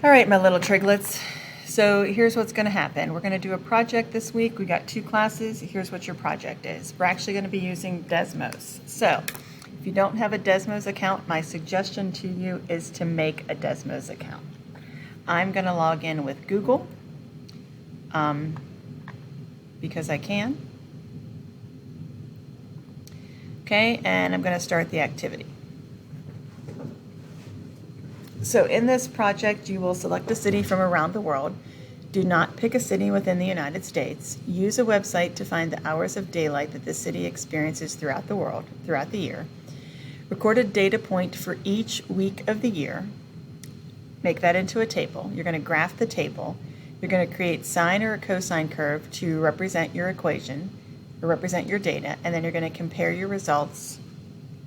All right, my little triglets. So here's what's going to happen. We're going to do a project this week. We got 2 classes. Here's what your project is. We're actually going to be using Desmos. So if you don't have a Desmos account, my suggestion to you is to make a Desmos account. I'm going to log in with Google because I can. Okay, and I'm going to start the activity. So in this project, you will select a city from around the world. Do not pick a city within the United States. Use a website to find the hours of daylight that the city experiences throughout the year. Record a data point for each week of the year. Make that into a table. You're going to graph the table. You're going to create sine or a cosine curve to represent your equation, or represent your data, and then you're going to compare your results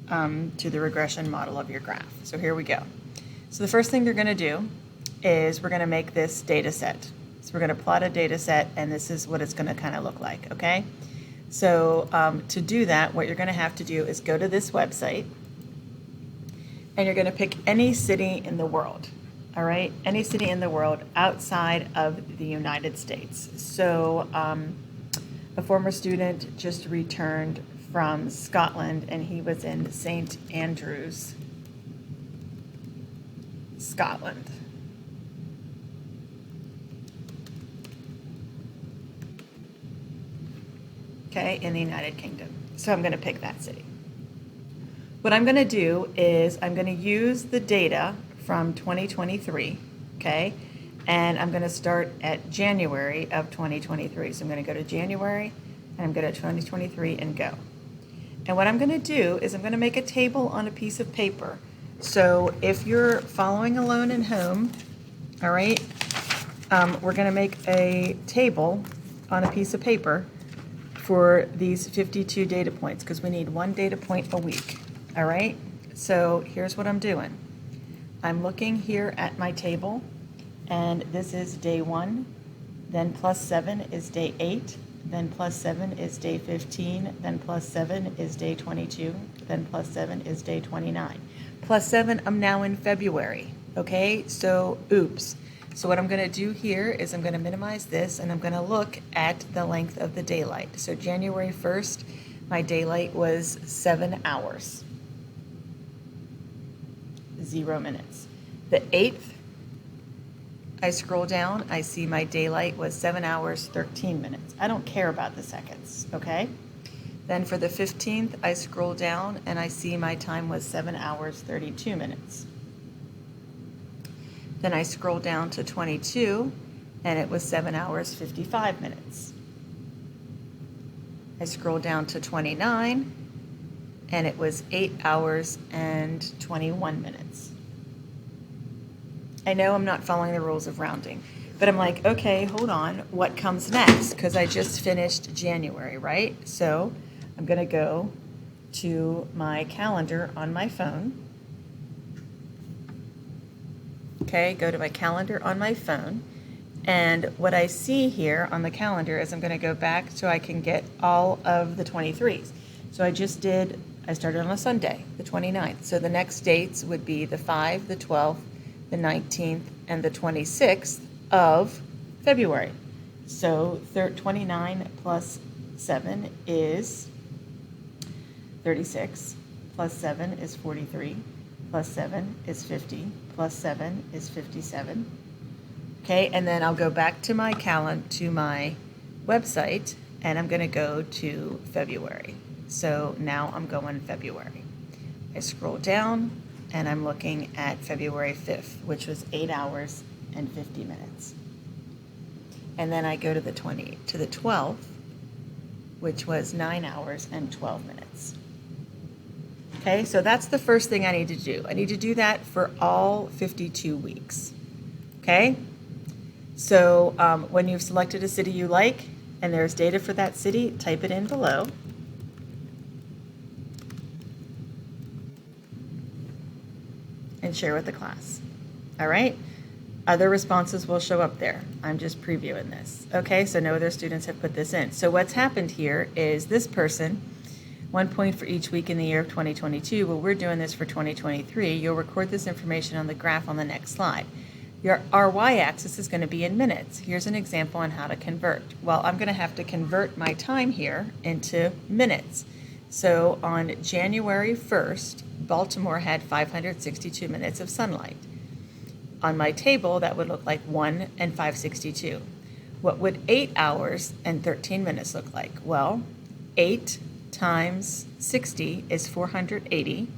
to the regression model of your graph. So here we go. So the first thing you're going to do is we're going to make this data set. So we're going to plot a data set, and this is what it's going to kind of look like, okay? So to do that, what you're going to have to do is go to this website, and you're going to pick any city in the world, all right? Any city in the world outside of the United States. So a former student just returned from Scotland, and he was in St. Andrews, Scotland. Okay, in the United Kingdom. So I'm going to pick that city. What I'm going to do is I'm going to use the data from 2023, okay, and I'm going to start at January of 2023. So I'm going to go to January, and I'm going to 2023 and go. And what I'm going to do is I'm going to make a table on a piece of paper. So if you're following along at home, all right, we're going to make a table on a piece of paper for these 52 data points because we need 1 data point a week, all right? So here's what I'm doing. I'm looking here at my table, and this is day 1, then +7 is day 8, then +7 is day 15, then +7 is day 22, then +7 is day 29. +7, I'm now in February, okay? So, oops. So what I'm going to do here is I'm going to minimize this, and I'm going to look at the length of the daylight. So January 1st, my daylight was 7 hours, 0 minutes. The 8th, I scroll down, I see my daylight was 7 hours, 13 minutes. I don't care about the seconds, okay? Then for the 15th, I scroll down and I see my time was 7 hours, 32 minutes. Then I scroll down to 22 and it was 7 hours, 55 minutes. I scroll down to 29 and it was 8 hours and 21 minutes. I know I'm not following the rules of rounding, but I'm like, okay, hold on, what comes next? Because I just finished January, right? So I'm going to go to my calendar on my phone. Okay, go to my calendar on my phone. And what I see here on the calendar is I'm going to go back so I can get all of the 23s. So I started on a Sunday, the 29th. So the next dates would be the 5th, the 12th, the 19th, and the 26th of February. So 29 plus 7 is 36, plus 7 is 43, plus 7 is 50, plus 7 is 57. Okay, and then I'll go back to my website, and I'm going to go to February. So now I'm going February. I scroll down, and I'm looking at February 5th, which was 8 hours and 50 minutes. And then I go to the 12th, which was 9 hours and 12 minutes. Okay, so that's the first thing I need to do. I need to do that for all 52 weeks. Okay, so when you've selected a city you like and there's data for that city, type it in below. And share with the class. All right? Other responses will show up there. I'm just previewing this. Okay, so no other students have put this in. So what's happened here is this person 1 point for each week in the year of 2022. Well, we're doing this for 2023. You'll record this information on the graph on the next slide. Our y-axis is going to be in minutes. Here's an example on how to convert. Well, I'm going to have to convert my time here into minutes. So on January 1st, Baltimore had 562 minutes of sunlight. On my table, that would look like 1 and 562. What would 8 hours and 13 minutes look like? Well, 8 times 60 is 480.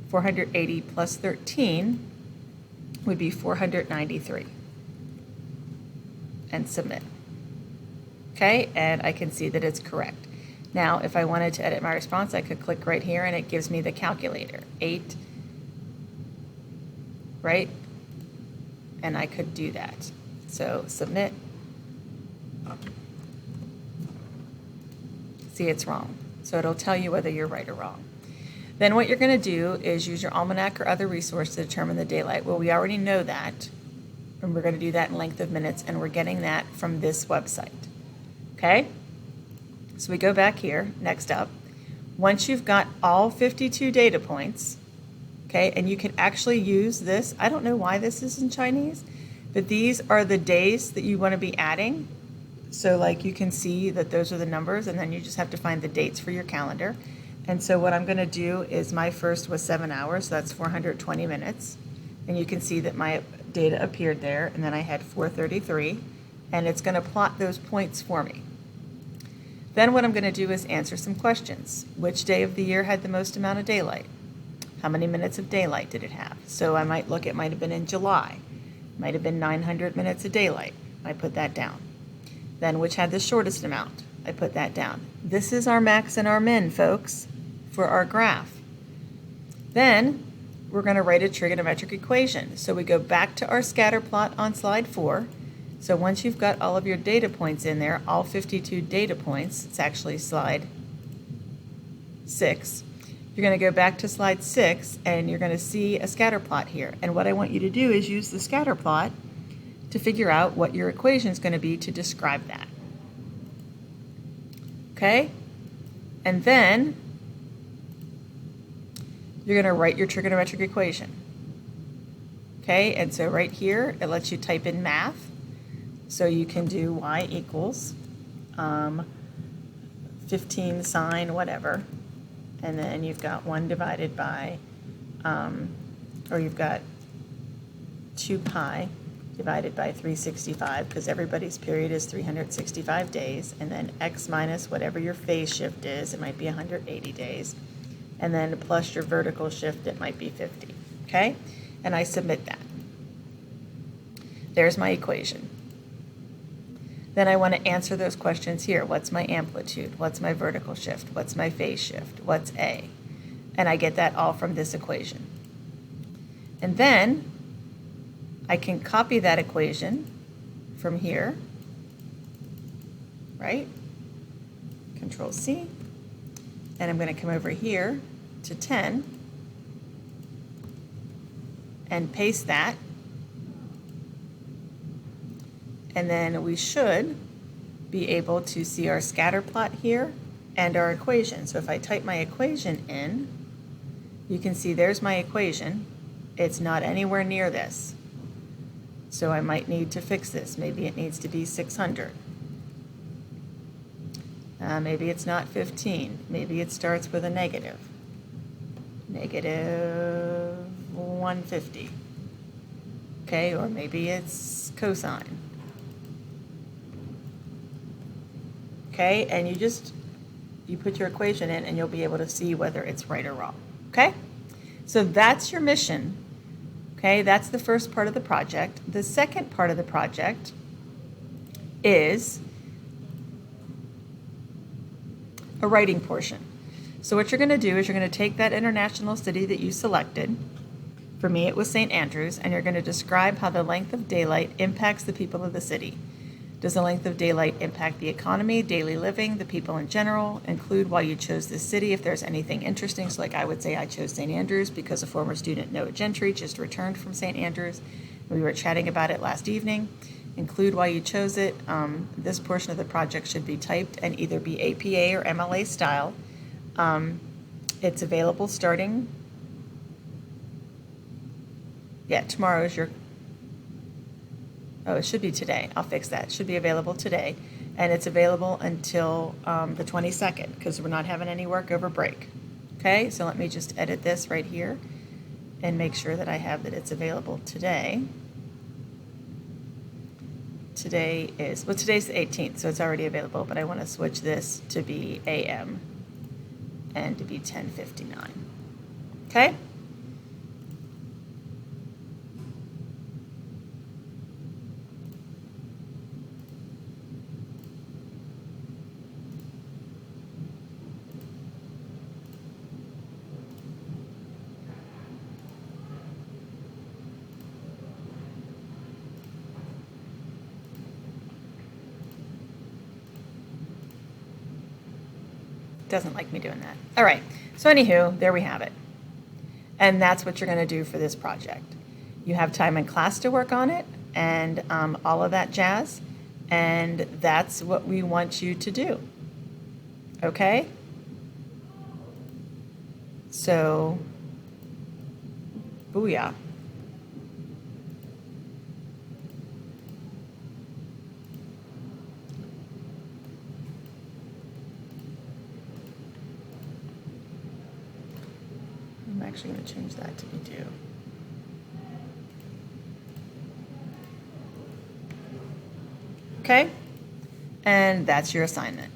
480 plus 13 would be 493. And submit. Okay, and I can see that it's correct. Now, if I wanted to edit my response, I could click right here and it gives me the calculator. 8, right? And I could do that. So submit. See, it's wrong. So it'll tell you whether you're right or wrong. Then what you're going to do is use your almanac or other resource to determine the daylight. Well, we already know that, and we're going to do that in length of minutes, and we're getting that from this website. Okay? So we go back here, next up. Once you've got all 52 data points, okay, and you can actually use this. I don't know why this is in Chinese, but these are the days that you want to be adding. So like you can see that those are the numbers, and then you just have to find the dates for your calendar. And so what I'm going to do is my first was 7 hours, so that's 420 minutes. And you can see that my data appeared there, and then I had 433, and it's going to plot those points for me. Then what I'm going to do is answer some questions. Which day of the year had the most amount of daylight? How many minutes of daylight did it have? So I might look, it might have been in July. It might have been 900 minutes of daylight. I put that down. Then which had the shortest amount? I put that down. This is our max and our min, folks, for our graph. Then we're going to write a trigonometric equation. So we go back to our scatter plot on slide 4. So once you've got all of your data points in there, all 52 data points, it's actually slide 6. You're going to go back to slide 6 and you're going to see a scatter plot here. And what I want you to do is use the scatter plot to figure out what your equation is going to be to describe that. Okay? And then you're going to write your trigonometric equation. Okay? And so right here, it lets you type in math. So you can do y equals 15 sine whatever. And then you've got 1 divided by, or you've got 2 pi divided by 365, because everybody's period is 365 days, and then x minus whatever your phase shift is, it might be 180 days, and then plus your vertical shift, it might be 50, okay? And I submit that. There's my equation. Then I want to answer those questions here. What's my amplitude? What's my vertical shift? What's my phase shift? What's A? And I get that all from this equation. And then I can copy that equation from here, right? Control C. And I'm going to come over here to 10 and paste that. And then we should be able to see our scatter plot here and our equation. So if I type my equation in, you can see there's my equation. It's not anywhere near this. So I might need to fix this. Maybe it needs to be 600. Maybe it's not 15. Maybe it starts with a negative. Negative 150. Okay, or maybe it's cosine. Okay, and you put your equation in and you'll be able to see whether it's right or wrong. Okay, so that's your mission. Okay, that's the first part of the project. The second part of the project is a writing portion. So what you're going to do is you're going to take that international city that you selected. For me, it was St. Andrews, and you're going to describe how the length of daylight impacts the people of the city. Does the length of daylight impact the economy, daily living, the people in general? Include why you chose this city if there's anything interesting. So like I would say I chose St. Andrews because a former student, Noah Gentry, just returned from St. Andrews. We were chatting about it last evening. Include why you chose it. This portion of the project should be typed and either be APA or MLA style. It's available starting, tomorrow is your Oh, it should be today. I'll fix that. It should be available today. And it's available until the 22nd because we're not having any work over break. Okay, so let me just edit this right here and make sure that I have that it's available today. Today is, well, today's the 18th, so it's already available, but I want to switch this to be AM and to be 10:59. Okay? Doesn't like me doing that. All right, so anywho, there we have it. And that's what you're going to do for this project. You have time in class to work on it and all of that jazz, and that's what we want you to do. Okay? So, booyah. I'm actually going to change that to be due. Okay? And that's your assignment.